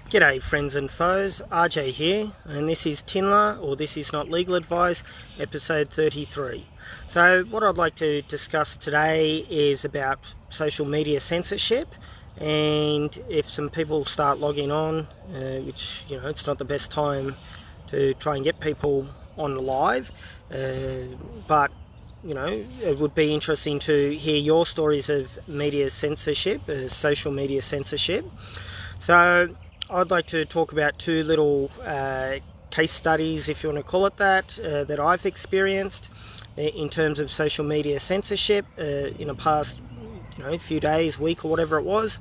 G'day friends and foes, Arjay here, and this is TINLA, or This Is Not Legal Advice, episode 33. So what I'd like to discuss today is about social media censorship, and if some people start logging on, which, it's not the best time to try and get people on live, but it would be interesting to hear your stories of media censorship, social media censorship. So I'd like to talk about two little case studies, if you want to call it that I've experienced in terms of social media censorship in the past few days, week or whatever it was.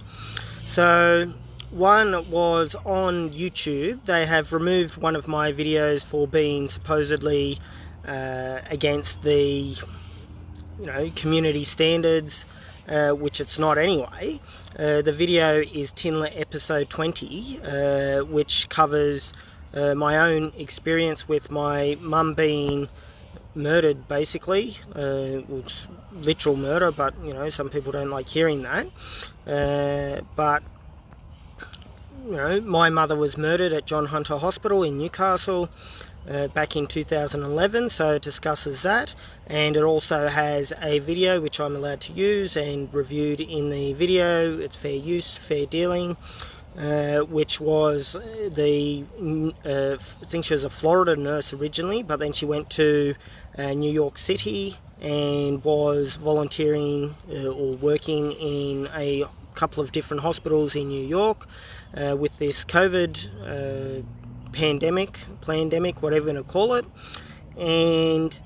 So one was on YouTube. They have removed one of my videos for being supposedly against the community standards, which it's not anyway. The video is TINLA episode 20, which covers my own experience with my mum being murdered, basically. It's literal murder, but some people don't like hearing that. But my mother was murdered at John Hunter Hospital in Newcastle back in 2011, so it discusses that, and it also has a video which I'm allowed to use and reviewed in the video. It's fair use, fair dealing, which was I think she was a Florida nurse originally, but then she went to New York City and was volunteering or working in a couple of different hospitals in New York with this COVID pandemic, whatever you want to call it. And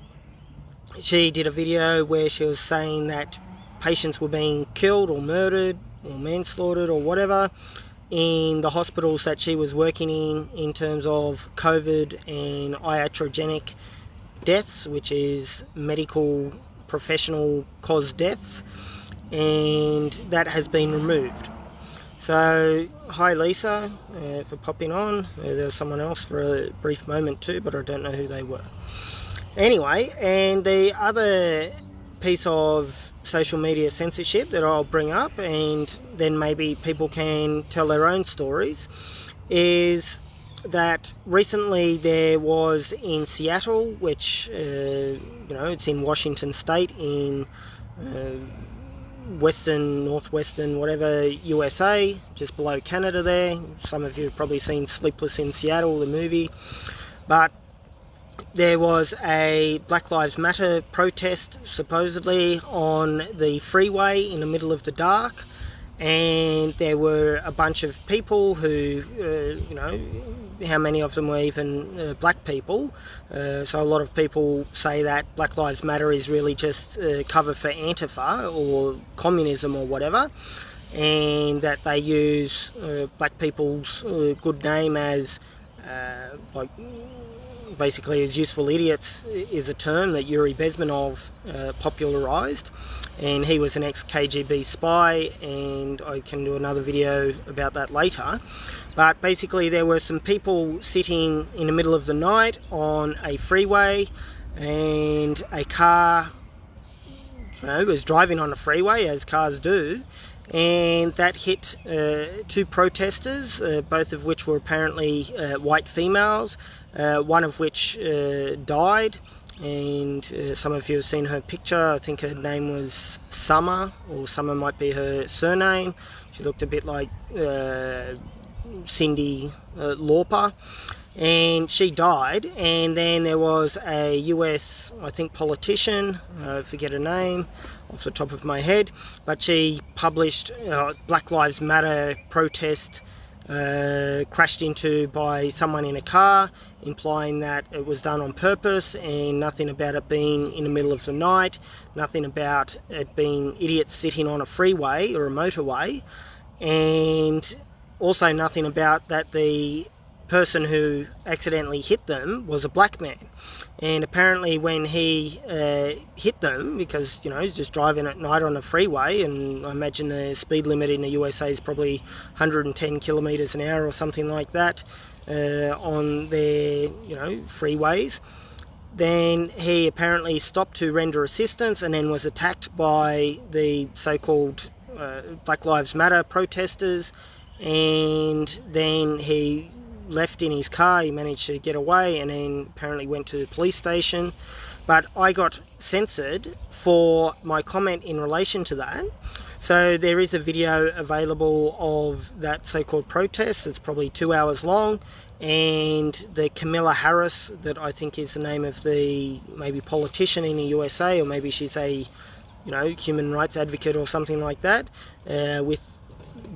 she did a video where she was saying that patients were being killed or murdered or manslaughtered or whatever in the hospitals that she was working in terms of COVID and iatrogenic deaths, which is medical professional caused deaths, and that has been removed. So, hi Lisa, for popping on. There was someone else for a brief moment too, but I don't know who they were. Anyway, and the other piece of social media censorship that I'll bring up, and then maybe people can tell their own stories, is that recently there was in Seattle, which, it's in Washington State in northwestern, whatever, USA, just below Canada there. Some of you have probably seen Sleepless in Seattle, the movie. But there was a Black Lives Matter protest, supposedly, on the freeway in the middle of the dark. And there were a bunch of people who, how many of them were even black people. So a lot of people say that Black Lives Matter is really just cover for Antifa or communism or whatever, and that they use black people's good name as basically as useful idiots is a term that Yuri Bezmenov popularized, and he was an ex-KGB spy, and I can do another video about that later. But basically there were some people sitting in the middle of the night on a freeway, and a car was driving on the freeway, as cars do, and that hit two protesters, both of which were apparently white females, one of which died, and some of you have seen her picture. I think her name was Summer, or Summer might be her surname. She looked a bit like Cyndi Lauper, and she died. And then there was a US, I think, politician, I forget her name off the top of my head, but she published Black Lives Matter protest crashed into by someone in a car, implying that it was done on purpose, and nothing about it being in the middle of the night, nothing about it being idiots sitting on a freeway or a motorway, and also nothing about that the person who accidentally hit them was a black man. And apparently when he hit them, because he's just driving at night on a freeway, and I imagine the speed limit in the USA is probably 110 kilometers an hour or something like that on their freeways, then he apparently stopped to render assistance and then was attacked by the so-called Black Lives Matter protesters, and then he left in his car. He managed to get away and then apparently went to the police station. But I got censored for my comment in relation to that. So there is a video available of that so-called protest. It's probably 2 hours long, and the Camilla Harris, that I think is the name of the maybe politician in the USA, or maybe she's a human rights advocate or something like that, with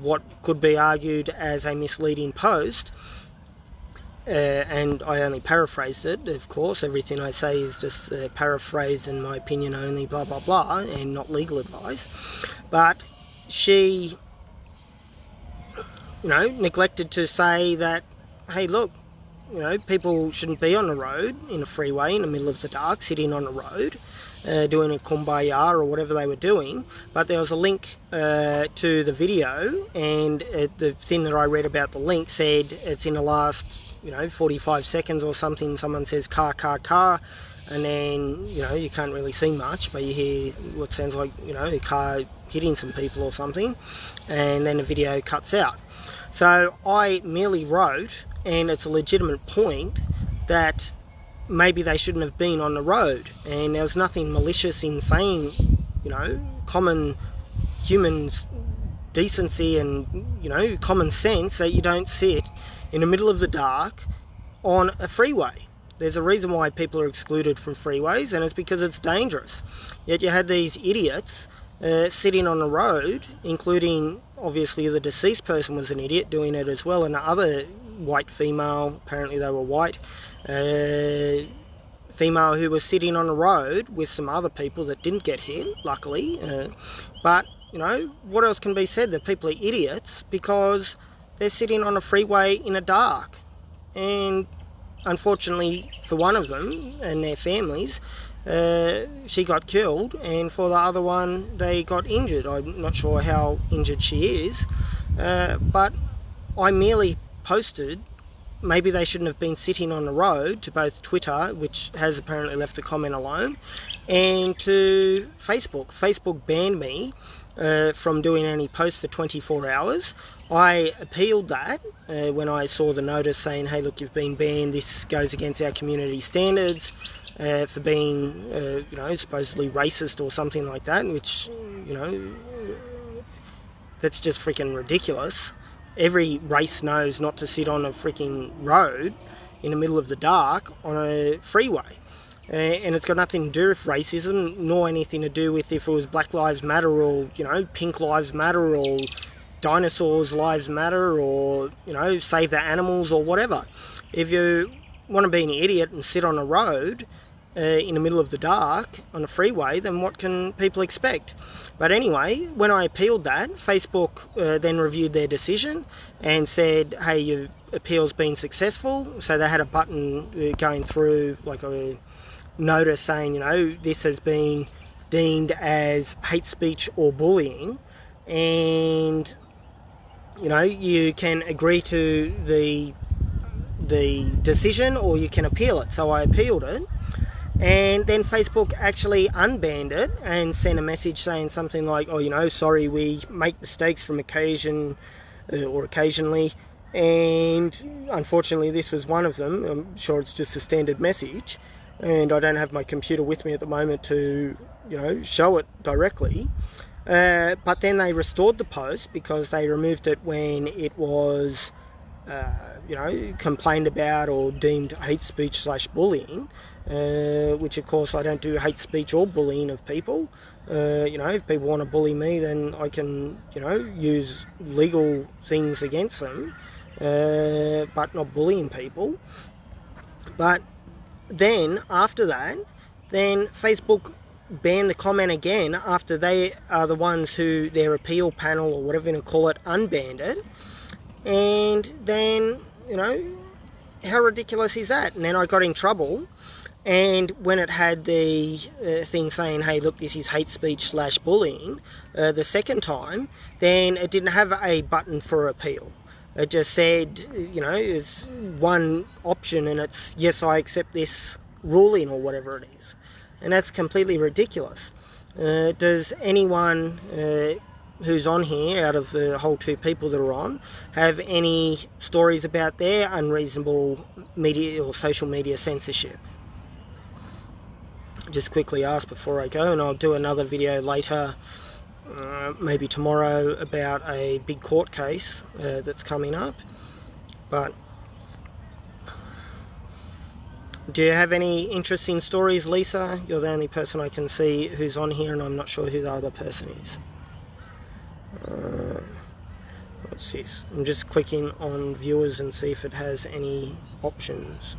what could be argued as a misleading post. And I only paraphrased it, of course. Everything I say is just paraphrased and my opinion only, blah, blah, blah, and not legal advice. But she, neglected to say that, hey, look, people shouldn't be on the road in a freeway in the middle of the dark, sitting on the road, doing a kumbaya or whatever they were doing. But there was a link to the video, and the thing that I read about the link said it's in the last 45 seconds or something. Someone says car, car, car, and then you can't really see much, but you hear what sounds like a car hitting some people or something, and then the video cuts out. So I merely wrote, and it's a legitimate point, that maybe they shouldn't have been on the road, and there was nothing malicious in saying common human decency and common sense that you don't sit in the middle of the dark on a freeway. There's a reason why people are excluded from freeways, and it's because it's dangerous. Yet you had these idiots sitting on the road, including obviously the deceased person was an idiot doing it as well, and the other white female, apparently they were white, female who was sitting on the road with some other people that didn't get hit, luckily. But what else can be said? That people are idiots because they're sitting on a freeway in the dark. And unfortunately for one of them and their families, she got killed, and for the other one, they got injured. I'm not sure how injured she is, but I merely posted maybe they shouldn't have been sitting on the road to both Twitter, which has apparently left the comment alone, and to Facebook. Facebook banned me from doing any posts for 24 hours. I appealed that when I saw the notice saying, hey, look, you've been banned, this goes against our community standards for being, supposedly racist or something like that, which, that's just freaking ridiculous. Every race knows not to sit on a freaking road in the middle of the dark on a freeway. And it's got nothing to do with racism, nor anything to do with if it was Black Lives Matter or, Pink Lives Matter or Dinosaurs Lives Matter or, Save the Animals or whatever. If you want to be an idiot and sit on a road in the middle of the dark on a freeway, then what can people expect? But anyway, when I appealed that, Facebook then reviewed their decision and said, hey, your appeal's been successful. So they had a button going through, like a notice saying, this has been deemed as hate speech or bullying, and you can agree to the decision or you can appeal it. So I appealed it, and then Facebook actually unbanned it and sent a message saying something like, sorry, we make mistakes from occasionally, and unfortunately this was one of them. I'm sure it's just a standard message, and I don't have my computer with me at the moment to show it directly. But then they restored the post because they removed it when it was complained about or deemed hate speech / bullying, which of course I don't do hate speech or bullying of people. If people want to bully me, then I can use legal things against them, but not bullying people. But then after that, then Facebook banned the comment again after they are the ones who, their appeal panel or whatever you want to call it, unbanned it. And then, how ridiculous is that? And then I got in trouble, and when it had the thing saying, hey, look, this is hate speech / bullying, the second time, then it didn't have a button for appeal. It just said, it's one option, and it's, yes, I accept this ruling or whatever it is. And that's completely ridiculous. Does anyone who's on here, out of the whole 2 people that are on, have any stories about their unreasonable media or social media censorship. Just quickly ask before I go, and I'll do another video later, maybe tomorrow, about a big court case that's coming up. But do you have any interesting stories, Lisa? You're the only person I can see who's on here, and I'm not sure who the other person is. What's this? I'm just clicking on viewers and see if it has any options.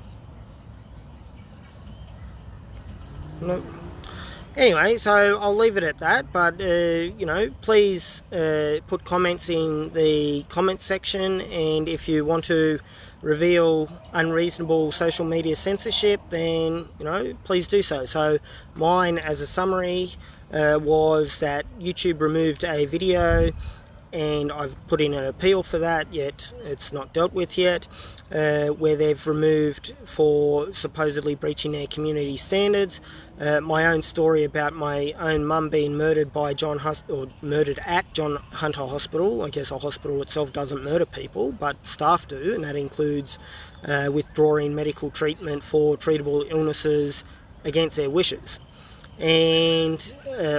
Nope. Anyway, so I'll leave it at that, but you know, please put comments in the comment section, and if you want to reveal unreasonable social media censorship, then, you know, please do so. So mine, as a summary, was that YouTube removed a video, and I've put in an appeal for that, yet it's not dealt with yet, where they've removed for supposedly breaching their community standards. My own story about my own mum being murdered by murdered at John Hunter Hospital. I guess a hospital itself doesn't murder people, but staff do, and that includes withdrawing medical treatment for treatable illnesses against their wishes. And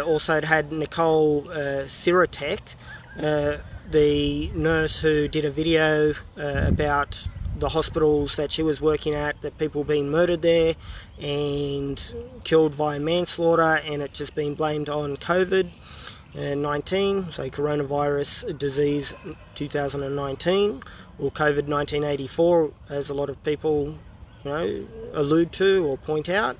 also it had Nicole Siratek, the nurse who did a video about the hospitals that she was working at, that people being murdered there and killed via manslaughter, and it just been blamed on COVID-19, so coronavirus disease 2019, or COVID-1984, as a lot of people, you know, allude to or point out.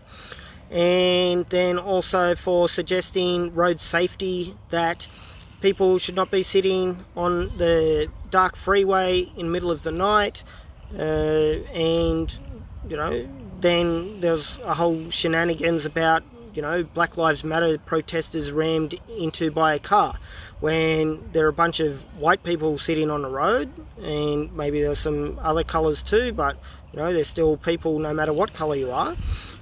And then also for suggesting road safety, that people should not be sitting on the dark freeway in the middle of the night, and, you know, then there's a whole shenanigans about, you know, Black Lives Matter protesters rammed into by a car, when there are a bunch of white people sitting on the road, and maybe there's some other colours too, but, you know, there's still people no matter what colour you are.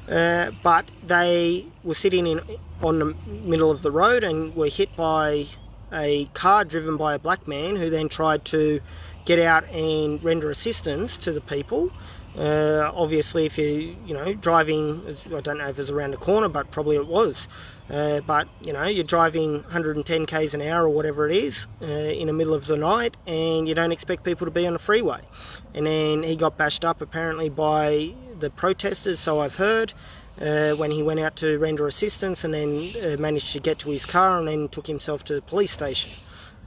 But they were sitting on the middle of the road and were hit by a car driven by a black man, who then tried to get out and render assistance to the people. Obviously, if you know, driving, I don't know if it was around the corner, but probably it was. But, you know, you're driving 110 k's an hour or whatever it is in the middle of the night, and you don't expect people to be on the freeway. And then he got bashed up apparently by the protesters, so I've heard, when he went out to render assistance, and then managed to get to his car and then took himself to the police station.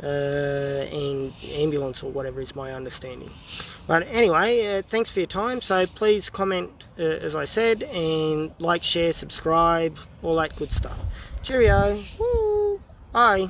And ambulance or whatever is my understanding. But anyway, thanks for your time. So please comment, as I said, and like, share, subscribe, all that good stuff. Cheerio. Woo. Bye.